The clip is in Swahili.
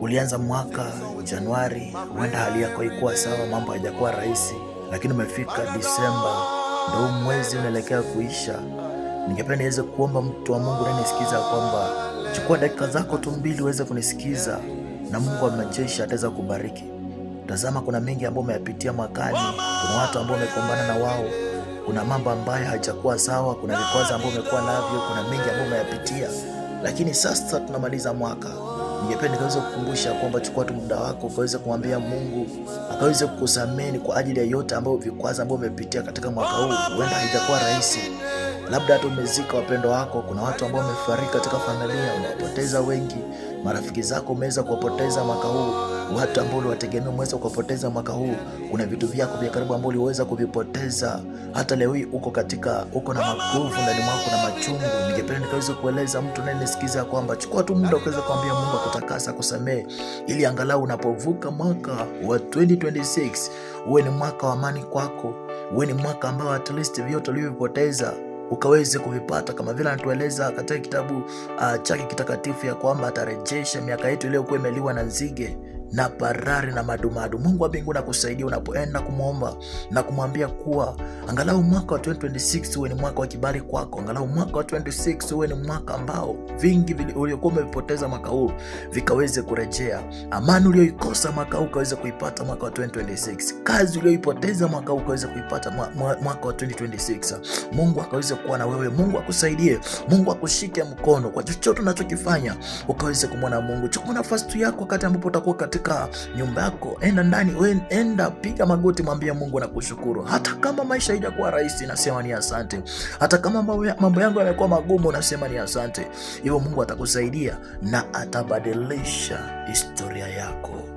Ulianza mwaka Januari, huenda hali yako haikuwa sawa, mambo hayajakuwa rahisi, lakini umefika Disemba, ndio mwezi unaelekea kuisha. Ningependa niweze kuomba mtu wa Mungu unanisikiza kwamba chukua dakika zako tu mbili uweze kunisikiza, na Mungu wa majeshi ataweza kubariki. Tazama, kuna mengi ambayo umeyapitia mwakani, kuna watu ambao umekumbana na wao, kuna mambo ambayo hayajakuwa sawa, kuna vikwazo ambavyo umekuwa navyo, kuna mengi ambayo umeyapitia, lakini sasa tunamaliza mwaka. Ningependa nikaweze kukumbusha kwamba chukua tu muda wako ukaweze kumwambia Mungu akaweze kukusamehe kwa ajili ya yote ambayo vikwazo ambavyo umepitia katika mwaka huu. Huenda haijakuwa rahisi, labda hata umezika wapendo wako, kuna watu ambao wamefariki katika familia, umewapoteza wengi, marafiki zako umeweza kuwapoteza mwaka huu, watu ambao uliwategemea umeweza kuwapoteza mwaka huu, kuna vitu vyako vya karibu ambao uliweza kuvipoteza. Hata leo hii uko na makovu ndani mwako na machungu. Ningependa nikaweze kueleza mtu naye nisikiza kwamba chukua tu muda ukaweza kuambia Mungu akutakasa, kusamehe, ili angalau unapovuka mwaka wa 2026 uwe ni mwaka wa amani kwako, uwe ni mwaka ambao at least vyote ulivyopoteza ukaweze kuvipata, kama vile anatueleza katika kitabu chake kitakatifu ya kwamba atarejesha miaka yetu iliyokuwa imeliwa na nzige na parari na madumadu. Mungu wa mbinguni akusaidia unapoenda kumwomba na kumwambia kuwa angalau mwaka wa 2026 uwe ni mwaka wa kibali kwako, angalau mwaka wa 2026 uwe ni mwaka ambao vingi uliokuwa umevipoteza mwaka huu vikaweze kurejea. Amani uliyoikosa mwaka huu ukaweze kuipata mwaka wa 2026. Kazi uliyoipoteza mwaka huu ukaweze kuipata mwaka wa 2026. Mungu akaweze kuwa na wewe, Mungu akusaidie, Mungu akushike mkono kwa chochote unachokifanya, ukaweze kumwona Mungu. Chukua nafasi yako wakati ambapo utakuwa katika nyumba yako, enda ndani, enda piga magoti, mwambie Mungu na kushukuru. Hata kama maisha haijakuwa rahisi, nasema ni asante. Hata kama mambo yangu yamekuwa magumu, nasema ni asante. Hivyo Mungu atakusaidia na atabadilisha historia yako.